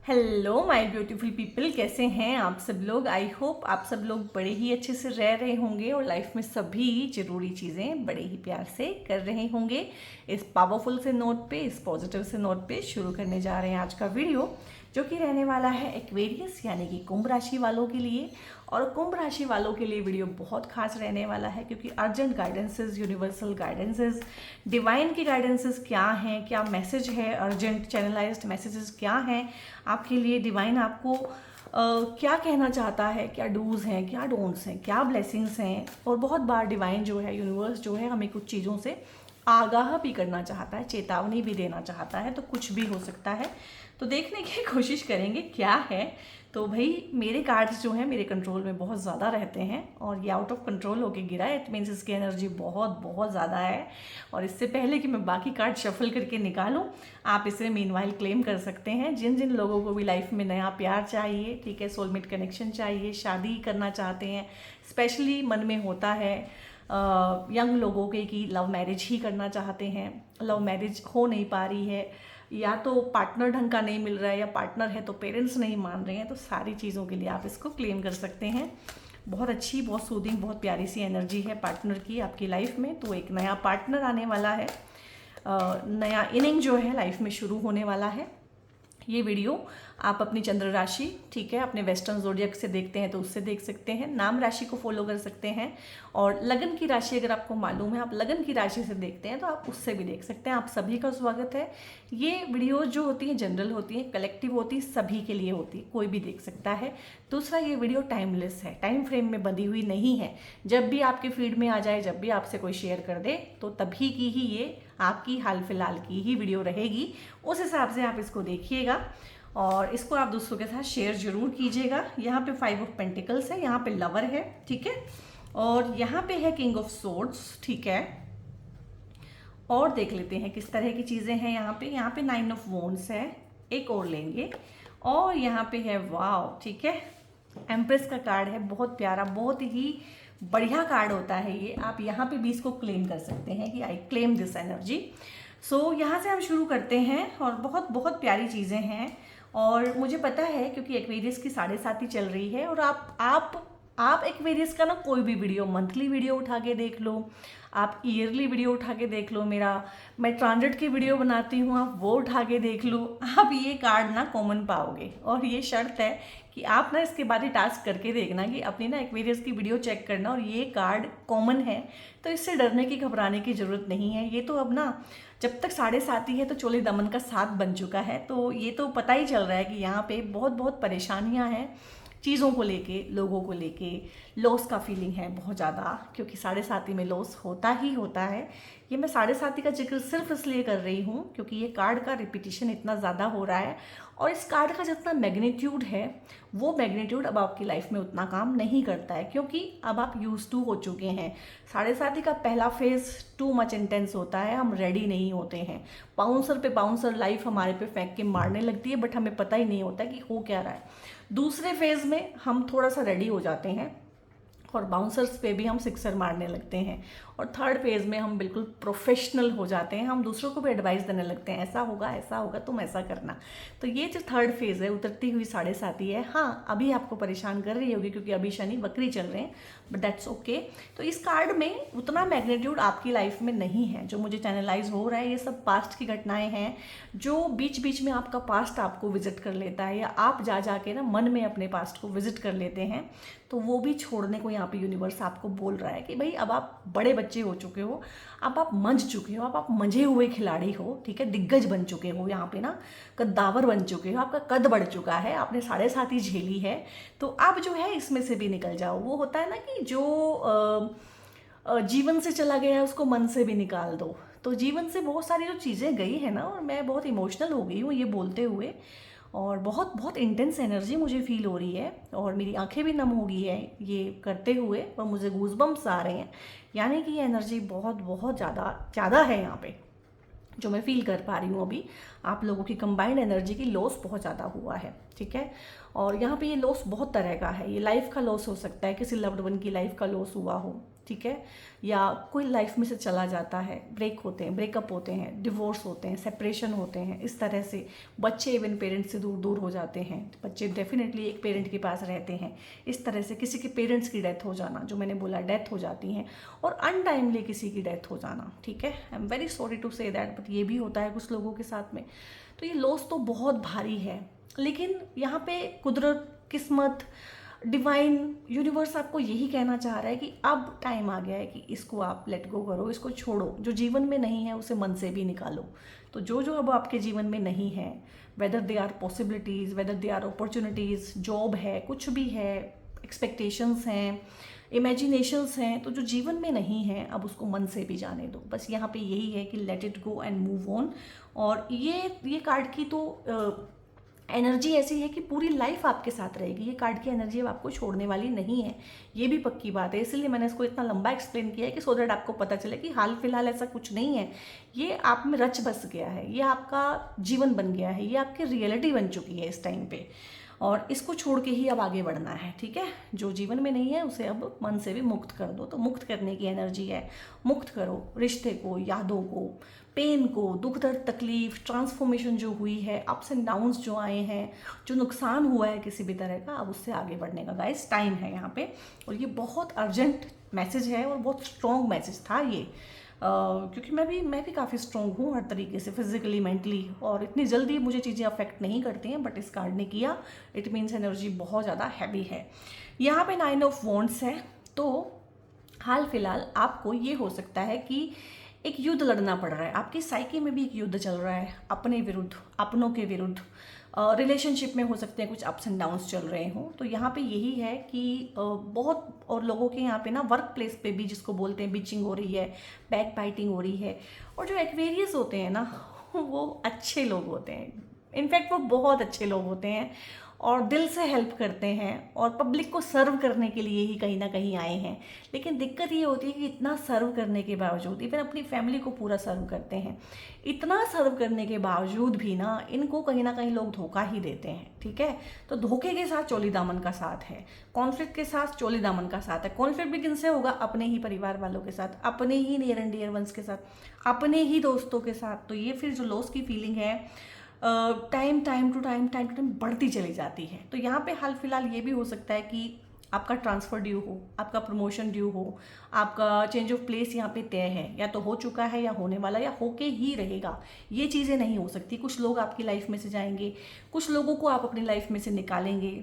Hello my beautiful people, कैसे हैं आप सब लोग। आई होप आप सब लोग बड़े ही अच्छे से रह रहे होंगे और लाइफ में सभी ज़रूरी चीज़ें बड़े ही प्यार से कर रहे होंगे। इस पावरफुल से नोट पे, इस पॉजिटिव से नोट पे शुरू करने जा रहे हैं आज का वीडियो, जो कि रहने वाला है एक्वेरियस यानी कि कुंभ राशि वालों के लिए। और कुंभ राशि वालों के लिए वीडियो बहुत खास रहने वाला है, क्योंकि urgent guidances, universal guidances, divine की गाइडेंसेस क्या हैं, क्या मैसेज है, अर्जेंट चैनलाइज्ड मैसेजेस क्या हैं आपके लिए। डिवाइन आपको क्या कहना चाहता है, क्या डूज हैं, क्या डोंट्स हैं, क्या ब्लेसिंग्स हैं। और बहुत बार डिवाइन जो है, यूनिवर्स जो है, हमें कुछ चीज़ों से आगाह भी करना चाहता है, चेतावनी भी देना चाहता है। तो कुछ भी हो सकता है, तो देखने की कोशिश करेंगे क्या है। तो भाई मेरे कार्ड्स जो हैं मेरे कंट्रोल में बहुत ज़्यादा रहते हैं, और ये आउट ऑफ कंट्रोल होके गिरा है। इट मीन्स इसकी एनर्जी बहुत बहुत ज़्यादा है। और इससे पहले कि मैं बाकी कार्ड शफल करके निकालूं, आप इसे मीनवाइल क्लेम कर सकते हैं। जिन जिन लोगों को भी लाइफ में नया प्यार चाहिए, ठीक है, सोलमेट कनेक्शन चाहिए, शादी करना चाहते हैं, स्पेशली मन में होता है यंग लोगों के कि लव मैरिज ही करना चाहते हैं, लव मैरिज हो नहीं पा रही है, या तो पार्टनर ढंग का नहीं मिल रहा है, या पार्टनर है तो पेरेंट्स नहीं मान रहे हैं, तो सारी चीज़ों के लिए आप इसको क्लेम कर सकते हैं। बहुत अच्छी, बहुत सूदिंग, बहुत प्यारी सी एनर्जी है पार्टनर की आपकी लाइफ में। तो एक नया पार्टनर आने वाला है, नया इनिंग जो है लाइफ में शुरू होने वाला है। ये वीडियो आप अपनी चंद्र राशि, ठीक है, अपने वेस्टर्न ज़ोडिएक से देखते हैं तो उससे देख सकते हैं, नाम राशि को फॉलो कर सकते हैं। और लगन की राशि अगर आपको मालूम है, आप लगन की राशि से देखते हैं तो आप उससे भी देख सकते हैं। आप सभी का स्वागत है। ये वीडियो जो होती है जनरल होती है, कलेक्टिव होती है, सभी के लिए होती है, कोई भी देख सकता है। दूसरा, ये वीडियो टाइमलेस है, टाइम फ्रेम में बंधी हुई नहीं है। जब भी आपके फीड में आ जाए, जब भी आपसे कोई शेयर कर दे, तो तभी की ही ये आपकी हाल फिलहाल की ही वीडियो रहेगी। उस हिसाब से आप इसको देखिएगा और इसको आप दूसरों के साथ शेयर जरूर कीजिएगा। यहाँ पे 5 ऑफ पेंटिकल्स है, यहाँ पे लवर है, ठीक है, और यहाँ पे है किंग ऑफ सोर्ड्स, ठीक है। और देख लेते हैं किस तरह की चीज़ें हैं यहाँ पे 9 ऑफ वॉन्ड्स है, एक और लेंगे। और यहाँ पे है वाव, ठीक है, एम्प्रेस का कार्ड है, बहुत प्यारा, बहुत ही बढ़िया कार्ड होता है ये। आप यहाँ पे भी इसको क्लेम कर सकते हैं कि आई क्लेम दिस एनर्जी। सो यहाँ से हम शुरू करते हैं, और बहुत बहुत प्यारी चीज़ें हैं। और मुझे पता है, क्योंकि एक्वेरियस की 7:30 चल रही है, और आप एक्वेरियस का ना कोई भी वीडियो, मंथली वीडियो उठा के देख लो, आप ईयरली वीडियो उठा के देख लो, मैं ट्रांजिट की वीडियो बनाती हूँ, आप वो उठा के देख लो, आप ये कार्ड ना कॉमन पाओगे। और ये शर्त है कि आप ना इसके बाद ही टास्क करके देखना कि अपनी ना एक्वेरियस की वीडियो चेक करना, और ये कार्ड कॉमन है तो इससे डरने की, घबराने की ज़रूरत नहीं है। ये तो अब ना जब तक 7:30 ही है तो चोले दमन का 7 बन चुका है, तो ये तो पता ही चल रहा है कि यहाँ पे बहुत बहुत परेशानियाँ हैं, चीज़ों को लेके, लोगों को लेके, लॉस का फीलिंग है बहुत ज़्यादा, क्योंकि 7:30 में लॉस होता ही होता है। ये मैं 7:30 का जिक्र सिर्फ इसलिए कर रही हूँ क्योंकि ये कार्ड का रिपीटिशन इतना ज़्यादा हो रहा है, और इस कार्ड का जितना मैग्नीट्यूड है, वो मैग्नीट्यूड अब आपकी लाइफ में उतना काम नहीं करता है, क्योंकि अब आप यूज टू हो चुके हैं। 7:30 का पहला फेज टू मच इंटेंस होता है, हम रेडी नहीं होते हैं, बाउंसर पे बाउंसर लाइफ हमारे पे फेंक के मारने लगती है, बट हमें पता ही नहीं होता कि हो क्या रहा है। दूसरे फेज में हम थोड़ा सा रेडी हो जाते हैं, और बाउंसर्स पे भी हम सिक्सर मारने लगते हैं। और थर्ड फेज में हम बिल्कुल प्रोफेशनल हो जाते हैं, हम दूसरों को भी एडवाइस देने लगते हैं, ऐसा होगा तुम ऐसा करना। तो ये जो थर्ड फेज है, उतरती हुई 7:30 है, हाँ अभी आपको परेशान कर रही होगी क्योंकि अभी शनि वक्री चल रहे हैं, बट दैट्स ओके। तो इस कार्ड में उतना मैग्नीट्यूड आपकी लाइफ में नहीं है। जो मुझे चैनलाइज हो रहा है, ये सब पास्ट की घटनाएं हैं, जो बीच बीच में आपका पास्ट आपको विजिट कर लेता है, या आप जा जाके ना मन में अपने पास्ट को विजिट कर लेते हैं, तो वो भी छोड़ने को यहाँ पे यूनिवर्स आपको बोल रहा है कि भाई अब आप बड़े बच्चे हो चुके हो, अब आप मंझ चुके हो, अब आप मंझे हुए खिलाड़ी हो, ठीक है, दिग्गज बन चुके हो, यहाँ पे ना कद्दावर बन चुके हो, आपका कद बढ़ चुका है, आपने 7:30 झेली है, तो अब जो है इसमें से भी निकल जाओ। वो होता है ना कि जो जीवन से चला गया है उसको मन से भी निकाल दो। तो जीवन से बहुत सारी जो चीज़ें गई है ना, और मैं बहुत इमोशनल हो गई हूँ ये बोलते हुए, और बहुत बहुत इंटेंस एनर्जी मुझे फील हो रही है, और मेरी आंखें भी नम हो गई है ये करते हुए, और मुझे गूज़बम्प्स आ रहे हैं। यानी कि ये एनर्जी बहुत बहुत ज़्यादा है यहाँ पे, जो मैं फील कर पा रही हूँ अभी। आप लोगों की कंबाइंड एनर्जी की लॉस बहुत ज़्यादा हुआ है, ठीक है। और यहाँ पे ये लॉस बहुत तरह का है, ये लाइफ का लॉस हो सकता है, किसी लव्ड वन की लाइफ का लॉस हुआ हो, ठीक है, या कोई लाइफ में से चला जाता है, ब्रेक होते हैं, ब्रेकअप होते हैं, डिवोर्स होते हैं, सेपरेशन होते हैं, इस तरह से बच्चे इवन पेरेंट्स से दूर दूर हो जाते हैं, बच्चे डेफिनेटली एक पेरेंट के पास रहते हैं, इस तरह से किसी के पेरेंट्स की डेथ हो जाना, जो मैंने बोला डेथ हो जाती हैं, और अनटाइमली किसी की डेथ हो जाना, ठीक है। I am very sorry to say that, but ये भी होता है कुछ लोगों के साथ में। तो ये लॉस तो बहुत भारी है, लेकिन यहाँ पे कुदरत, किस्मत, डिवाइन, यूनिवर्स आपको यही कहना चाह रहा है कि अब टाइम आ गया है कि इसको आप लेट गो करो, इसको छोड़ो। जो जीवन में नहीं है उसे मन से भी निकालो। तो जो जो अब आपके जीवन में नहीं है, whether they are possibilities, whether they are opportunities, job है, कुछ भी है, एक्सपेक्टेशंस हैं, इमेजिनेशंस हैं, तो जो जीवन में नहीं है अब उसको मन से भी जाने दो। बस यहाँ पे यही है कि let it go and move on. और ये कार्ड की तो एनर्जी ऐसी है कि पूरी लाइफ आपके साथ रहेगी। ये कार्ड की एनर्जी अब आपको छोड़ने वाली नहीं है, ये भी पक्की बात है। इसलिए मैंने इसको इतना लंबा एक्सप्लेन किया है कि सो दैट आपको पता चले कि हाल फिलहाल ऐसा कुछ नहीं है, ये आप में रच बस गया है, ये आपका जीवन बन गया है, ये आपकी रियलिटी बन चुकी है इस टाइम पे, और इसको छोड़ के ही अब आगे बढ़ना है, ठीक है। जो जीवन में नहीं है उसे अब मन से भी मुक्त कर दो। तो मुक्त करने की एनर्जी है, मुक्त करो रिश्ते को, यादों को, पेन को, दुख दर्द, तकलीफ, ट्रांसफॉर्मेशन जो हुई है, अप्स एंड डाउन्स जो आए हैं, जो नुकसान हुआ है किसी भी तरह का, अब उससे आगे बढ़ने का गाइस टाइम है यहाँ पे। और ये बहुत अर्जेंट मैसेज है और बहुत स्ट्रॉन्ग मैसेज था ये, क्योंकि मैं भी काफ़ी स्ट्रॉन्ग हूँ हर तरीके से, फिजिकली, मेंटली, और इतनी जल्दी मुझे चीज़ें अफेक्ट नहीं करती हैं, बट इस कार्ड ने किया। इट मीन्स एनर्जी बहुत ज़्यादा हैवी है। यहाँ पे 9 ऑफ वॉन्ड्स है। तो हाल फिलहाल आपको ये हो सकता है कि एक युद्ध लड़ना पड़ रहा है, आपकी साइकी में भी एक युद्ध चल रहा है, अपने विरुद्ध, अपनों के विरुद्ध। रिलेशनशिप में हो सकते हैं कुछ अप्स एंड डाउन्स चल रहे हों। तो यहाँ पे यही है कि बहुत और लोगों के यहाँ पे ना वर्क प्लेस पे भी, जिसको बोलते हैं, बिचिंग हो रही है, बैक बाइटिंग हो रही है। और जो एक्वेरियस होते हैं ना वो अच्छे लोग होते हैं, इनफैक्ट वो बहुत अच्छे लोग होते हैं और दिल से हेल्प करते हैं और पब्लिक को सर्व करने के लिए ही कहीं ना कहीं आए हैं। लेकिन दिक्कत ये होती है कि इतना सर्व करने के बावजूद, इवन अपनी फैमिली को पूरा सर्व करते हैं, इतना सर्व करने के बावजूद भी ना इनको कहीं ना कहीं लोग धोखा ही देते हैं, ठीक है। तो धोखे के साथ चोली दामन का साथ है, कॉन्फ्लिक्ट के साथ चोली दामन का साथ है। कॉन्फ्लिक्ट भी किनसे होगा? अपने ही परिवार वालों के साथ, अपने ही नियर एंड डियर वंस के साथ, अपने ही दोस्तों के साथ। तो ये फिर जो लॉस की फीलिंग है टाइम टू टाइम बढ़ती चली जाती है। तो यहाँ पे हाल फिलहाल ये भी हो सकता है कि आपका ट्रांसफ़र ड्यू हो, आपका प्रमोशन ड्यू हो, आपका चेंज ऑफ प्लेस यहाँ पे तय है, या तो हो चुका है या होने वाला या होके ही रहेगा। ये चीज़ें नहीं हो सकती। कुछ लोग आपकी लाइफ में से जाएंगे, कुछ लोगों को आप अपनी लाइफ में से निकालेंगे।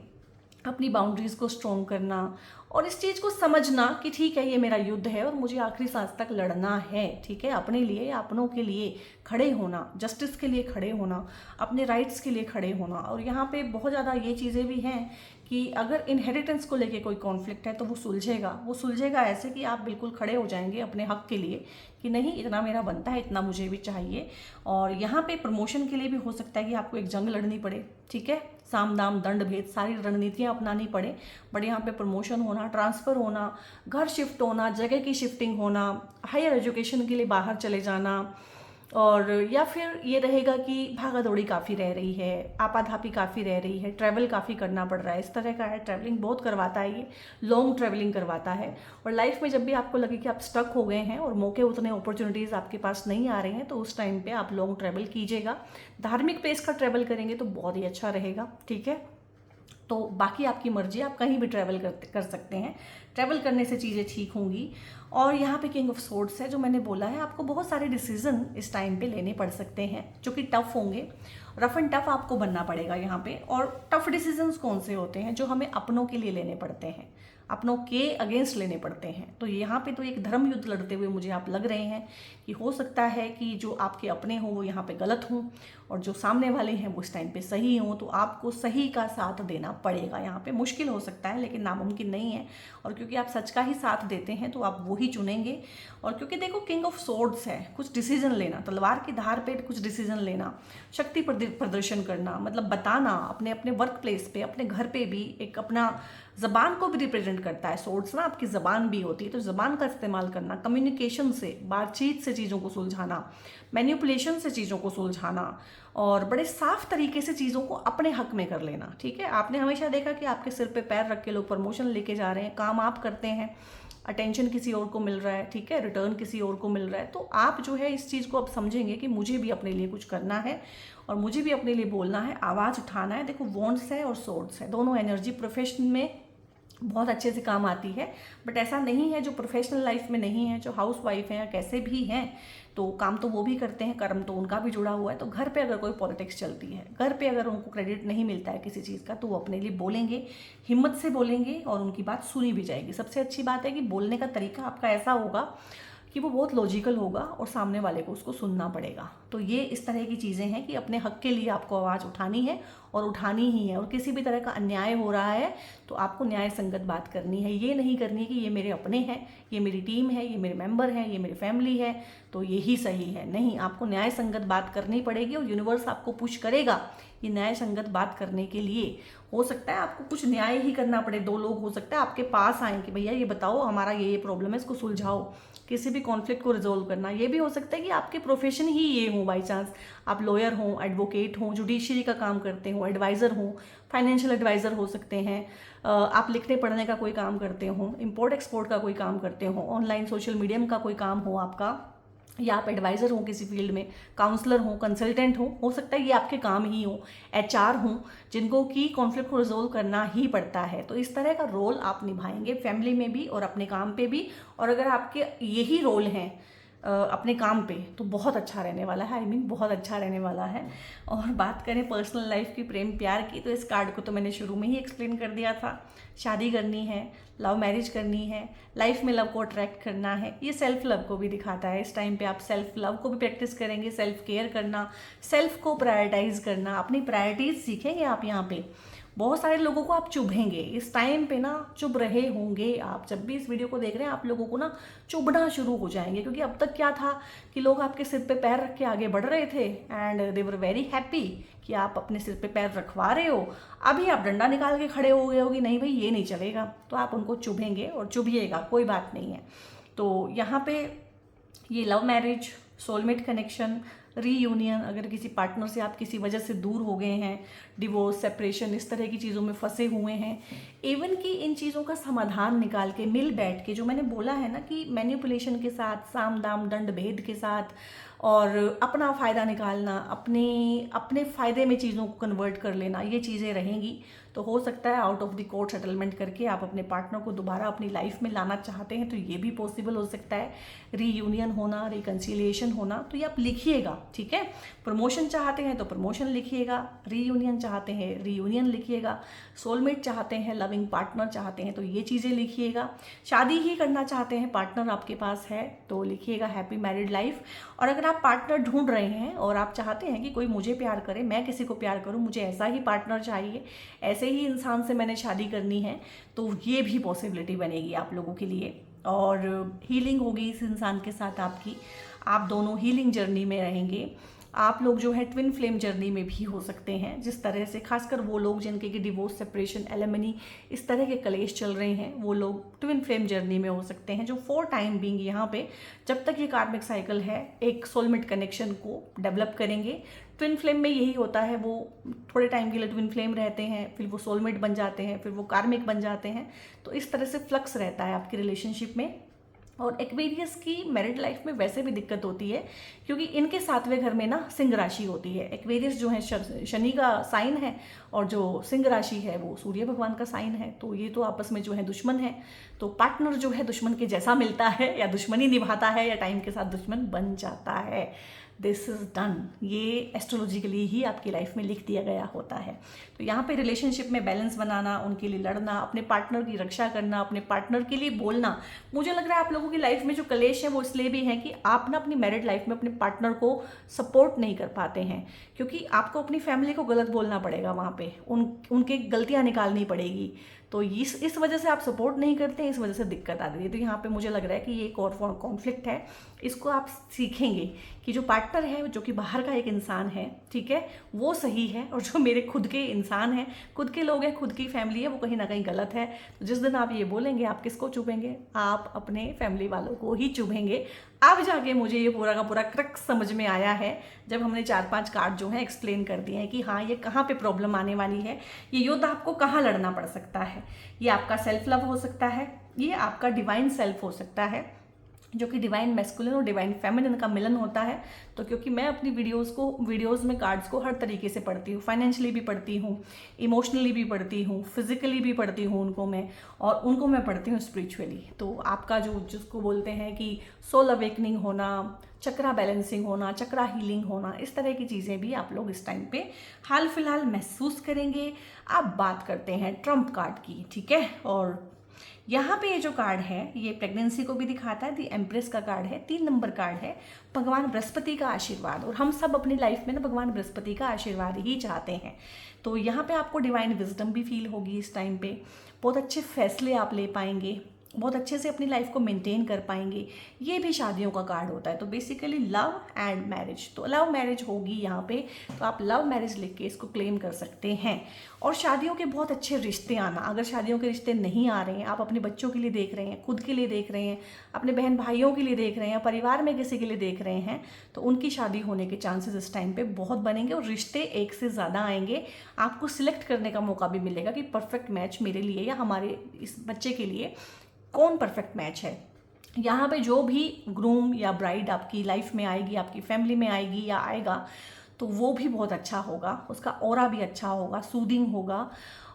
अपनी बाउंड्रीज़ को स्ट्रॉन्ग करना और इस चीज़ को समझना कि ठीक है, ये मेरा युद्ध है और मुझे आखिरी सांस तक लड़ना है, ठीक है। अपने लिए या अपनों के लिए खड़े होना, जस्टिस के लिए खड़े होना, अपने राइट्स के लिए खड़े होना। और यहाँ पे बहुत ज़्यादा ये चीज़ें भी हैं कि अगर इनहेरिटेंस को लेके कोई कॉन्फ्लिक्ट है तो वो सुलझेगा ऐसे कि आप बिल्कुल खड़े हो जाएंगे अपने हक के लिए कि नहीं, इतना मेरा बनता है, इतना मुझे भी चाहिए। और यहाँ पे प्रमोशन के लिए भी हो सकता है कि आपको एक जंग लड़नी पड़े, ठीक है। साम दाम दंड भेद सारी रणनीतियाँ अपनानी पड़े, बट यहाँ पे प्रमोशन होना, ट्रांसफ़र होना, घर शिफ्ट होना, जगह की शिफ्टिंग होना, हायर एजुकेशन के लिए बाहर चले जाना, और या फिर ये रहेगा कि भागा दौड़ी काफ़ी रह रही है, आपाधापी काफ़ी रह रही है, ट्रैवल काफ़ी करना पड़ रहा है, इस तरह का है। ट्रैवलिंग बहुत करवाता है, ये लॉन्ग ट्रैवलिंग करवाता है। और लाइफ में जब भी आपको लगे कि आप स्टक हो गए हैं और मौके उतने अपॉर्चुनिटीज़ आपके पास नहीं आ रहे हैं, तो उस टाइम पे आप लॉन्ग ट्रैवल कीजिएगा। धार्मिक प्लेस का ट्रैवल करेंगे तो बहुत ही अच्छा रहेगा, ठीक है। तो बाकी आपकी मर्जी, आप कहीं भी ट्रैवल कर सकते हैं, ट्रैवल करने से चीज़ें ठीक होंगी। और यहाँ पे किंग ऑफ सोर्ड्स है, जो मैंने बोला है, आपको बहुत सारे डिसीजन इस टाइम पे लेने पड़ सकते हैं जो कि टफ होंगे, रफ एंड टफ आपको बनना पड़ेगा यहाँ पे। और टफ डिसीजंस कौन से होते हैं? जो हमें अपनों के लिए लेने पड़ते हैं, अपनों के अगेंस्ट लेने पड़ते हैं। तो यहाँ पे तो एक धर्म युद्ध लड़ते हुए मुझे आप लग रहे हैं कि हो सकता है कि जो आपके अपने हों वो यहाँ पे गलत हों और जो सामने वाले हैं वो इस टाइम पे सही हों। तो आपको सही का साथ देना पड़ेगा। यहाँ पे मुश्किल हो सकता है लेकिन नामुमकिन नहीं है। और क्योंकि आप सच का ही साथ देते हैं तो आप वो ही चुनेंगे। और क्योंकि देखो किंग ऑफ सोर्ड्स है, कुछ डिसीजन लेना, तलवार की धार पे कुछ डिसीजन लेना, शक्ति प्रदर्शन करना, मतलब बताना अपने अपने वर्क प्लेस पे, अपने घर पे भी, एक अपना ज़बान को भी रिप्रेजेंट करता है सोर्ड्स ना, आपकी ज़बान भी होती है। तो ज़बान का इस्तेमाल करना, कम्युनिकेशन से, बातचीत से चीज़ों को सुलझाना, मैनिपुलेशन से चीज़ों को सुलझाना और बड़े साफ तरीके से चीज़ों को अपने हक में कर लेना, ठीक है। आपने हमेशा देखा कि आपके सिर पे पैर रख के लोग प्रमोशन लेके जा रहे हैं, काम आप करते हैं, अटेंशन किसी और को मिल रहा है, ठीक है, रिटर्न किसी और को मिल रहा है, तो आप जो है इस चीज़ को अब समझेंगे कि मुझे भी अपने लिए कुछ करना है और मुझे भी अपने लिए बोलना है, आवाज़ उठाना है। देखो वॉन्ड्स है और सोर्ड्स है, दोनों एनर्जी प्रोफेशन में बहुत अच्छे से काम आती है, बट ऐसा नहीं है जो प्रोफेशनल लाइफ में नहीं है, जो हाउस वाइफ हैं या कैसे भी हैं, तो काम तो वो भी करते हैं, कर्म तो उनका भी जुड़ा हुआ है। तो घर पे अगर कोई पॉलिटिक्स चलती है, घर पे अगर उनको क्रेडिट नहीं मिलता है किसी चीज़ का, तो वो अपने लिए बोलेंगे, हिम्मत से बोलेंगे और उनकी बात सुनी भी जाएगी। सबसे अच्छी बात है कि बोलने का तरीका आपका ऐसा होगा कि वो बहुत लॉजिकल होगा और सामने वाले को उसको सुनना पड़ेगा। तो ये इस तरह की चीज़ें हैं कि अपने हक के लिए आपको आवाज़ उठानी है और उठानी ही है। और किसी भी तरह का अन्याय हो रहा है तो आपको न्याय संगत बात करनी है। ये नहीं करनी कि ये मेरे अपने हैं, ये मेरी टीम है, ये मेरे मेंबर हैं, ये मेरी फैमिली है तो यही सही है। नहीं, आपको न्याय संगत बात करनी पड़ेगी और यूनिवर्स आपको पुश करेगा ये न्याय संगत बात करने के लिए। हो सकता है आपको कुछ न्याय ही करना पड़े, 2 लोग हो सकता है आपके पास आए कि भैया ये बताओ हमारा ये प्रॉब्लम है, इसको सुलझाओ, किसी भी कॉन्फ्लिक्ट को रिजोल्व करना। ये भी हो सकता है कि आपके प्रोफेशन ही ये हो, बाई चांस आप लॉयर हों, एडवोकेट हों, जुडिशरी का काम करते हों, एडवाइज़र हों, फाइनेंशियल एडवाइज़र हो सकते हैं, आप लिखने पढ़ने का कोई काम करते हों, इंपोर्ट एक्सपोर्ट का कोई काम करते हों, ऑनलाइन सोशल मीडियम का कोई काम हो आपका, या आप एडवाइज़र हो किसी फील्ड में, काउंसलर हो, कंसल्टेंट हो सकता है ये आपके काम ही हो, एचआर हो, जिनको कि कॉन्फ्लिक्ट को रिजोल्व करना ही पड़ता है। तो इस तरह का रोल आप निभाएंगे फैमिली में भी और अपने काम पे भी। और अगर आपके यही रोल हैं अपने काम पे तो बहुत अच्छा रहने वाला है, बहुत अच्छा रहने वाला है। और बात करें पर्सनल लाइफ की, प्रेम प्यार की, तो इस कार्ड को तो मैंने शुरू में ही एक्सप्लेन कर दिया था। शादी करनी है, लव मैरिज करनी है, लाइफ में लव को अट्रैक्ट करना है, ये सेल्फ लव को भी दिखाता है। इस टाइम पे आप सेल्फ लव को भी प्रैक्टिस करेंगे, सेल्फ केयर करना, सेल्फ को प्रायोरिटाइज करना, अपनी प्रायोरिटीज सीखेंगे आप। यहाँ पे बहुत सारे लोगों को आप चुभेंगे इस टाइम पे ना, चुभ रहे होंगे आप। जब भी इस वीडियो को देख रहे हैं आप लोगों को ना चुभना शुरू हो जाएंगे, क्योंकि अब तक क्या था कि लोग आपके सिर पे पैर रख के आगे बढ़ रहे थे and they were very happy कि आप अपने सिर पे पैर रखवा रहे हो। अभी आप डंडा निकाल के खड़े हो गए हो कि नहीं भाई ये नहीं चलेगा, तो आप उनको चुभेंगे और चुभिएगा, कोई बात नहीं है। तो यहाँ पे ये love marriage, soulmate connection, reunion, अगर किसी पार्टनर से आप किसी वजह से दूर हो गए हैं, डिवोर्स, सेपरेशन, इस तरह की चीज़ों में फंसे हुए हैं, इवन कि इन चीज़ों का समाधान निकाल के मिल बैठ के, जो मैंने बोला है ना कि मैनिपुलेशन के साथ, साम दाम दंड भेद के साथ और अपना फ़ायदा निकालना, अपने फ़ायदे में चीज़ों को कन्वर्ट कर लेना, ये चीज़ें रहेंगी। तो हो सकता है out of the court settlement करके आप अपने पार्टनर को दोबारा अपनी लाइफ में लाना चाहते हैं, तो ये भी पॉसिबल हो सकता है। रीयूनियन होना, रिकन्सिलिएशन होना, तो ये आप लिखिएगा, ठीक है। प्रमोशन चाहते हैं तो प्रमोशन लिखिएगा, रीयूनियन चाहते हैं रीयूनियन लिखिएगा, सोलमेट चाहते हैं, लविंग पार्टनर चाहते हैं तो ये चीज़ें लिखिएगा, शादी ही करना चाहते हैं, पार्टनर आपके पास है तो लिखिएगा हैप्पी मैरिड लाइफ। और अगर आप पार्टनर ढूंढ रहे हैं और आप चाहते हैं कि कोई मुझे प्यार करे, मैं किसी को प्यार करूं, मुझे ऐसा ही पार्टनर चाहिए, ऐसे ही इंसान से मैंने शादी करनी है, तो ये भी पॉसिबिलिटी बनेगी आप लोगों के लिए। और हीलिंग होगी इस इंसान के साथ आपकी, आप दोनों हीलिंग जर्नी में रहेंगे। आप लोग जो है ट्विन फ्लेम जर्नी में भी हो सकते हैं, जिस तरह से खासकर वो लोग जिनके कि डिवोर्स, सेपरेशन, एलिमनी, इस तरह के कलेश चल रहे हैं, वो लोग ट्विन फ्लेम जर्नी में हो सकते हैं, जो फॉर टाइम बीइंग यहाँ पे जब तक ये कार्मिक साइकिल है एक सोलमेट कनेक्शन को डेवलप करेंगे। ट्विन फ्लेम में यही होता है, वो थोड़े टाइम के लिए ट्विन फ्लेम रहते हैं, फिर वो सोलमेट बन जाते हैं, फिर वो कार्मिक बन जाते हैं। तो इस तरह से फ्लक्स रहता है आपकी रिलेशनशिप में। और एक्वेरियस की मैरिड लाइफ में वैसे भी दिक्कत होती है क्योंकि इनके 7वें घर में ना सिंह राशि होती है। एक्वेरियस जो है शनि का साइन है और जो सिंह राशि है वो सूर्य भगवान का साइन है, तो ये तो आपस में जो है दुश्मन है। तो पार्टनर जो है दुश्मन के जैसा मिलता है, या दुश्मनी निभाता है या टाइम के साथ दुश्मन बन जाता है। दिस इज़ डन, ये एस्ट्रोलॉजिकली ही आपकी लाइफ में लिख दिया गया होता है। तो यहाँ पे रिलेशनशिप में बैलेंस बनाना, उनके लिए लड़ना, अपने पार्टनर की रक्षा करना, अपने पार्टनर के लिए बोलना। मुझे लग रहा है आप लोगों की लाइफ में जो कलेश है वो इसलिए भी है कि आप ना अपनी मैरिड लाइफ में अपने पार्टनर को सपोर्ट नहीं कर पाते हैं, क्योंकि आपको अपनी फैमिली को गलत बोलना पड़ेगा वहाँ पे, उनके गलतियाँ निकालनी पड़ेगी। तो इस वजह से आप सपोर्ट नहीं करते, इस वजह से दिक्कत आ रही है। तो यहाँ पे मुझे लग रहा है कि ये एक और कॉन्फ्लिक्ट है, इसको आप सीखेंगे कि जो पार्टनर है, जो कि बाहर का एक इंसान है, ठीक है, वो सही है, और जो मेरे खुद के इंसान हैं, खुद के लोग हैं, खुद की फैमिली है, वो कहीं ना कहीं गलत है। तो जिस दिन आप ये बोलेंगे, आप किसको चुभेंगे? आप अपने फैमिली वालों को ही चुभेंगे। अब जाके मुझे ये पूरा का पूरा क्रक्स समझ में आया है, जब हमने 4-5 कार्ड जो है एक्सप्लेन कर दिए हैं कि हाँ ये कहाँ पे प्रॉब्लम आने वाली है, ये युद्ध आपको कहाँ लड़ना पड़ सकता है। ये आपका सेल्फ लव हो सकता है, ये आपका डिवाइन सेल्फ हो सकता है, जो कि डिवाइन मैस्कुलिन और डिवाइन फेमिनिन का मिलन होता है। तो क्योंकि मैं अपनी वीडियोस में कार्ड्स को हर तरीके से पढ़ती हूँ, फाइनेंशियली भी पढ़ती हूँ, इमोशनली भी पढ़ती हूँ, फिजिकली भी पढ़ती हूँ उनको मैं, और उनको मैं पढ़ती हूँ स्पिरिचुअली। तो आपका जिसको बोलते हैं कि सोल अवेकनिंग होना, चक्रा बैलेंसिंग होना, चक्रा हीलिंग होना, इस तरह की चीज़ें भी आप लोग इस टाइम पे हाल फिलहाल महसूस करेंगे। आप बात करते हैं ट्रम्प कार्ड की, ठीक है। और यहाँ पे ये जो कार्ड है ये प्रेगनेंसी को भी दिखाता है, दी एम्प्रेस का कार्ड है, 3 नंबर कार्ड है, भगवान बृहस्पति का आशीर्वाद। और हम सब अपनी लाइफ में ना भगवान बृहस्पति का आशीर्वाद ही चाहते हैं। तो यहाँ पे आपको डिवाइन विजडम भी फील होगी इस टाइम पे, बहुत अच्छे फैसले आप ले पाएंगे, बहुत अच्छे से अपनी लाइफ को मेंटेन कर पाएंगे। ये भी शादियों का कार्ड होता है। तो बेसिकली लव एंड मैरिज, तो लव मैरिज होगी यहाँ पे, तो आप लव मैरिज लिख के इसको क्लेम कर सकते हैं। और शादियों के बहुत अच्छे रिश्ते आना, अगर शादियों के रिश्ते नहीं आ रहे हैं, आप अपने बच्चों के लिए देख रहे हैं, खुद के लिए देख रहे हैं, अपने बहन भाइयों के लिए देख रहे हैं, परिवार में किसी के लिए देख रहे हैं, तो उनकी शादी होने के चांसेस इस टाइम पे बहुत बनेंगे और रिश्ते एक से ज़्यादा आएंगे। आपको सिलेक्ट करने का मौका भी मिलेगा कि परफेक्ट मैच मेरे लिए या हमारे इस बच्चे के लिए कौन परफेक्ट मैच है। यहाँ पे जो भी ग्रूम या ब्राइड आपकी लाइफ में आएगी, आपकी फैमिली में आएगी या आएगा, तो वो भी बहुत अच्छा होगा, उसका ऑरा भी अच्छा होगा, सूदिंग होगा,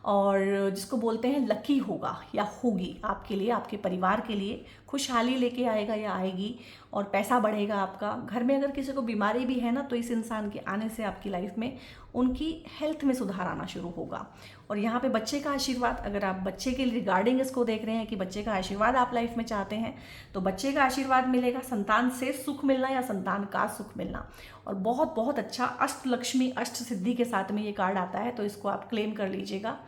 और जिसको बोलते हैं लकी होगा या होगी आपके लिए, आपके परिवार के लिए खुशहाली लेके आएगा या आएगी, और पैसा बढ़ेगा आपका। घर में अगर किसी को बीमारी भी है ना, तो इस इंसान के आने से आपकी लाइफ में उनकी हेल्थ में सुधार आना शुरू होगा। और यहाँ पे बच्चे का आशीर्वाद, अगर आप बच्चे के रिगार्डिंग इसको देख रहे हैं कि बच्चे का आशीर्वाद आप लाइफ में चाहते हैं, तो बच्चे का आशीर्वाद मिलेगा, संतान से सुख मिलना या संतान का सुख मिलना। और बहुत बहुत अच्छा अष्ट लक्ष्मी अष्ट सिद्धि के साथ में ये कार्ड आता है, तो इसको आप क्लेम कर लीजिएगा।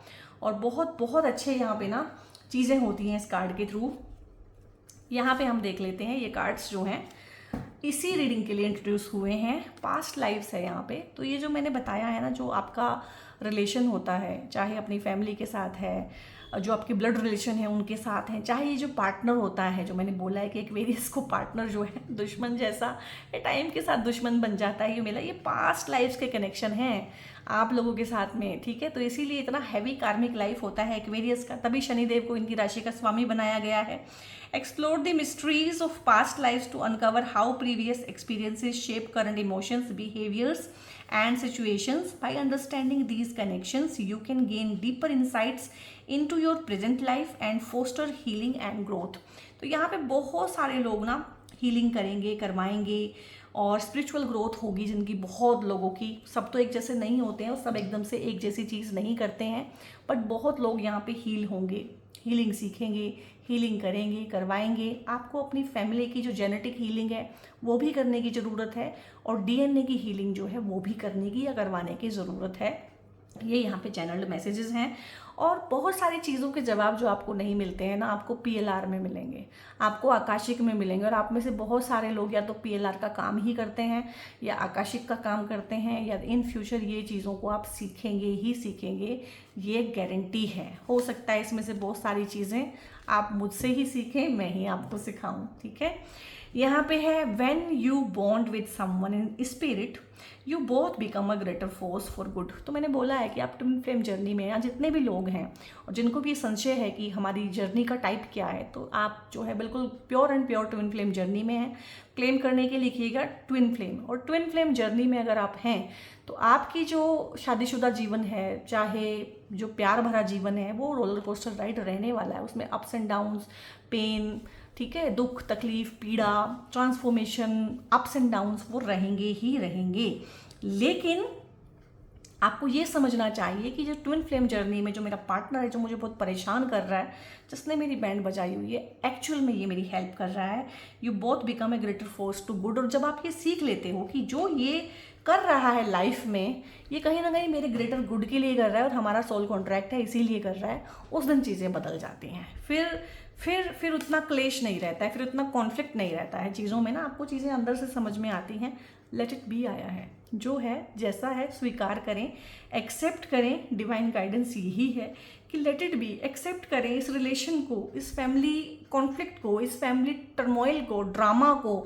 और बहुत बहुत अच्छे यहाँ पे ना चीज़ें होती हैं इस कार्ड के थ्रू। यहाँ पे हम देख लेते हैं, ये कार्ड्स जो हैं इसी रीडिंग के लिए इंट्रोड्यूस हुए हैं, पास्ट लाइफ्स है यहाँ पे। तो ये जो मैंने बताया है ना, जो आपका रिलेशन होता है, चाहे अपनी फैमिली के साथ है, जो आपके ब्लड रिलेशन है उनके साथ हैं, चाहे ये जो पार्टनर होता है, जो मैंने बोला है कि एक्वेरियस को पार्टनर जो है दुश्मन जैसा टाइम के साथ दुश्मन बन जाता है, ये मिला, ये पास्ट लाइफ्स के कनेक्शन हैं आप लोगों के साथ में, ठीक है। तो इसीलिए इतना हैवी कार्मिक लाइफ होता है एक्वेरियस का, तभी शनिदेव को इनकी राशि का स्वामी बनाया गया है। Explore the mysteries of past lifes to uncover how previous experiences shape current emotions, behaviours and situations. By understanding these connections, you can gain deeper insights into your present life and foster healing and growth. तो यहाँ पे बहुत सारे लोग ना healing करेंगे, करवाएंगे, और स्पिरिचुअल ग्रोथ होगी जिनकी, बहुत लोगों की। सब तो एक जैसे नहीं होते हैं और सब एकदम से एक जैसी चीज़ नहीं करते हैं, बट बहुत लोग यहाँ पे हील होंगे, हीलिंग सीखेंगे, हीलिंग करेंगे, करवाएंगे। आपको अपनी फैमिली की जो जेनेटिक हीलिंग है वो भी करने की ज़रूरत है, और डीएनए की हीलिंग जो है वो भी करने की या करवाने की ज़रूरत है। ये यहाँ पे चैनल्ड मैसेजेस हैं। और बहुत सारी चीज़ों के जवाब जो आपको नहीं मिलते हैं ना, आपको पीएलआर में मिलेंगे, आपको आकाशिक में मिलेंगे। और आप में से बहुत सारे लोग या तो पीएलआर का काम ही करते हैं या आकाशिक का काम करते हैं, या इन फ्यूचर ये चीज़ों को आप सीखेंगे ही सीखेंगे, ये गारंटी है। हो सकता है इसमें से बहुत सारी चीज़ें आप मुझसे ही सीखें, मैं ही आपको सिखाऊं, ठीक है। यहाँ पे है when you bond with someone in spirit you both become a greater force for good. तो मैंने बोला है कि आप ट्विन फ्लेम जर्नी में, या जितने भी लोग हैं और जिनको भी संशय है कि हमारी जर्नी का टाइप क्या है, तो आप जो है बिल्कुल pure and pure twin flame journey में हैं। क्लेम करने के लिखिएगा ट्विन फ्लेम। और ट्विन फ्लेम जर्नी में अगर आप हैं, तो आपकी जो शादीशुदा जीवन है, चाहे जो प्यार भरा जीवन है, वो रोलर कोस्टर राइड रहने वाला है। उसमें अप्स एंड डाउन्स, पेन, ठीक है, दुख, तकलीफ, पीड़ा, ट्रांसफॉर्मेशन, अप्स एंड डाउन्स वो रहेंगे ही रहेंगे। लेकिन आपको ये समझना चाहिए कि जो ट्विन फ्लेम जर्नी में जो मेरा पार्टनर है, जो मुझे बहुत परेशान कर रहा है, जिसने मेरी बैंड बजाई हुई है, एक्चुअल में ये मेरी हेल्प कर रहा है। You both become a greater force to good. और जब आप ये सीख लेते हो कि जो ये कर रहा है लाइफ में, ये कहीं ना कहीं मेरे ग्रेटर गुड के लिए कर रहा है और हमारा सोल कॉन्ट्रैक्ट है इसीलिए कर रहा है, उस दिन चीज़ें बदल जाती हैं। फिर उतना क्लेश नहीं रहता है, फिर उतना कॉन्फ्लिक्ट नहीं रहता है चीज़ों में ना। आपको चीज़ें अंदर से समझ में आती हैं। लेट इट बी आया है, जो है जैसा है स्वीकार करें, एक्सेप्ट करें। डिवाइन गाइडेंस यही है कि लेट इट बी, एक्सेप्ट करें इस रिलेशन को, इस फैमिली कॉन्फ्लिक्ट को, इस फैमिली टर्मोइल को, ड्रामा को।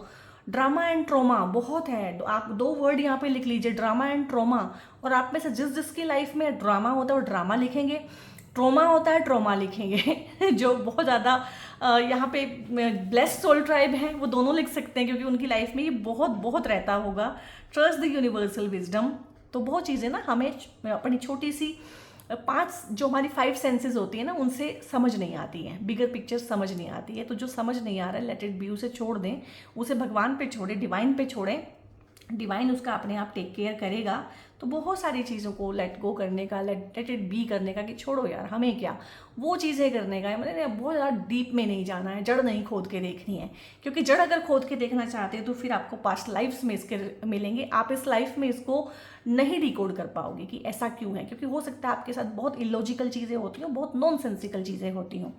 ड्रामा एंड ट्रोमा बहुत है, आप 2 वर्ड यहाँ पे लिख लीजिए, ड्रामा एंड ट्रोमा। और आप में से जिसकी लाइफ में ड्रामा होता है वो ड्रामा लिखेंगे, ट्रोमा होता है ट्रोमा लिखेंगे जो बहुत ज़्यादा यहाँ पे ब्लेस्ड सोल ट्राइब हैं, वो दोनों लिख सकते हैं क्योंकि उनकी लाइफ में ये बहुत बहुत रहता होगा। Trust the universal wisdom. तो बहुत चीज़ें ना हमें अपनी छोटी सी 5 जो हमारी 5 सेंसेस होती है ना, उनसे समझ नहीं आती हैं, बिगर पिक्चर समझ नहीं आती है। तो जो समझ नहीं आ रहा है, लेट इट बी, उसे छोड़ दें, उसे भगवान पे छोड़ें, डिवाइन पे छोड़ें, डिवाइन उसका अपने आप टेक केयर करेगा। तो बहुत सारी चीज़ों को लेट गो करने का, लेट इट बी करने का, कि छोड़ो यार हमें क्या, वो चीज़ें करने का है। मतलब बहुत ज़्यादा डीप में नहीं जाना है, जड़ नहीं खोद के देखनी है, क्योंकि जड़ अगर खोद के देखना चाहते हैं तो फिर आपको पास्ट लाइफ्स में इसके मिलेंगे। आप इस लाइफ में इसको नहीं डिकोड कर पाओगे कि ऐसा क्यों है, क्योंकि हो सकता है आपके साथ बहुत इलॉजिकल चीज़ें होती हों, बहुत नॉन सेंसिकल चीज़ें होती हों,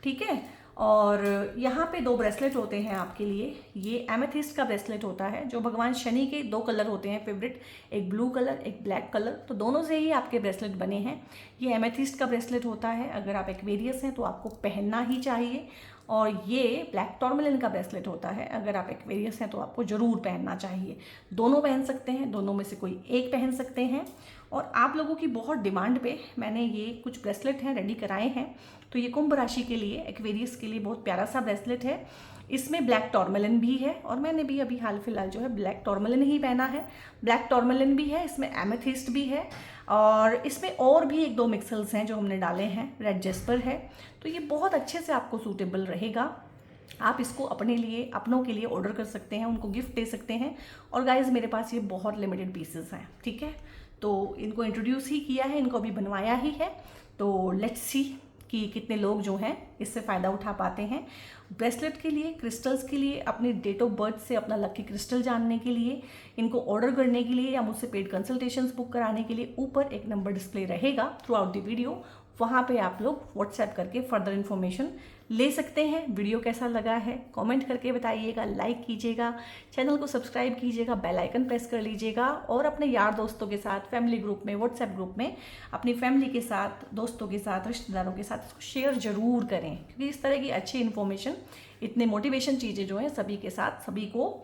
ठीक है। और यहाँ पे 2 ब्रेसलेट होते हैं आपके लिए। ये एमेथिस्ट का ब्रेसलेट होता है, जो भगवान शनि के 2 कलर होते हैं फेवरेट, एक ब्लू कलर, एक ब्लैक कलर। तो दोनों से ही आपके ब्रेसलेट बने हैं। ये एमेथिस्ट का ब्रेसलेट होता है, अगर आप एक्वेरियस हैं तो आपको पहनना ही चाहिए। और ये ब्लैक टॉर्मलिन का ब्रेसलेट होता है, अगर आप एक्वेरियस हैं तो आपको ज़रूर पहनना चाहिए। दोनों पहन सकते हैं, दोनों में से कोई एक पहन सकते हैं। और आप लोगों की बहुत डिमांड पे मैंने ये कुछ ब्रेसलेट हैं रेडी कराए हैं। तो ये कुंभ राशि के लिए, एक्वेरियस के लिए बहुत प्यारा सा ब्रेसलेट है। इसमें ब्लैक टॉर्मलिन भी है, और मैंने भी अभी हाल फिलहाल जो है ब्लैक टॉर्मलिन ही पहना है। ब्लैक टॉर्मलिन भी है, इसमें एमेथिस्ट भी है, और इसमें और भी 1-2 मिक्सल्स हैं जो हमने डाले हैं, रेड जेस्पर है। तो ये बहुत अच्छे से आपको सूटेबल रहेगा। आप इसको अपने लिए, अपनों के लिए ऑर्डर कर सकते हैं, उनको गिफ्ट दे सकते हैं। और गाइज मेरे पास ये बहुत लिमिटेड पीसेस हैं, ठीक है। तो इनको इंट्रोड्यूस ही किया है, इनको अभी बनवाया ही है। तो लेट्स सी कि कितने लोग जो हैं इससे फ़ायदा उठा पाते हैं। ब्रेसलेट के लिए, क्रिस्टल्स के लिए, अपनी डेट ऑफ बर्थ से अपना लकी क्रिस्टल जानने के लिए, इनको ऑर्डर करने के लिए या मुझसे पेड कंसल्टेशंस बुक कराने के लिए ऊपर एक नंबर डिस्प्ले रहेगा थ्रू आउट द वीडियो। वहाँ पे आप लोग व्हाट्सएप करके फर्दर इन्फॉर्मेशन ले सकते हैं। वीडियो कैसा लगा है कमेंट करके बताइएगा, लाइक कीजिएगा, चैनल को सब्सक्राइब कीजिएगा, बेल आइकन प्रेस कर लीजिएगा, और अपने यार दोस्तों के साथ, फैमिली ग्रुप में, व्हाट्सएप ग्रुप में, अपनी फैमिली के साथ, दोस्तों के साथ, रिश्तेदारों के साथ इसको शेयर ज़रूर करें, क्योंकि इस तरह की अच्छी इन्फॉर्मेशन, इतने मोटिवेशन चीज़ें जो हैं सभी के साथ, सभी को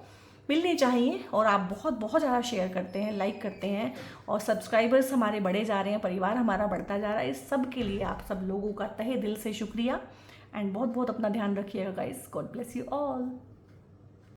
मिलनी चाहिए। और आप बहुत बहुत ज़्यादा शेयर करते हैं, लाइक करते हैं, और सब्सक्राइबर्स हमारे बढ़े जा रहे हैं, परिवार हमारा बढ़ता जा रहा है। इस सब के लिए आप सब लोगों का तहे दिल से शुक्रिया। एंड बहुत बहुत अपना ध्यान रखिएगा guys. God bless you all.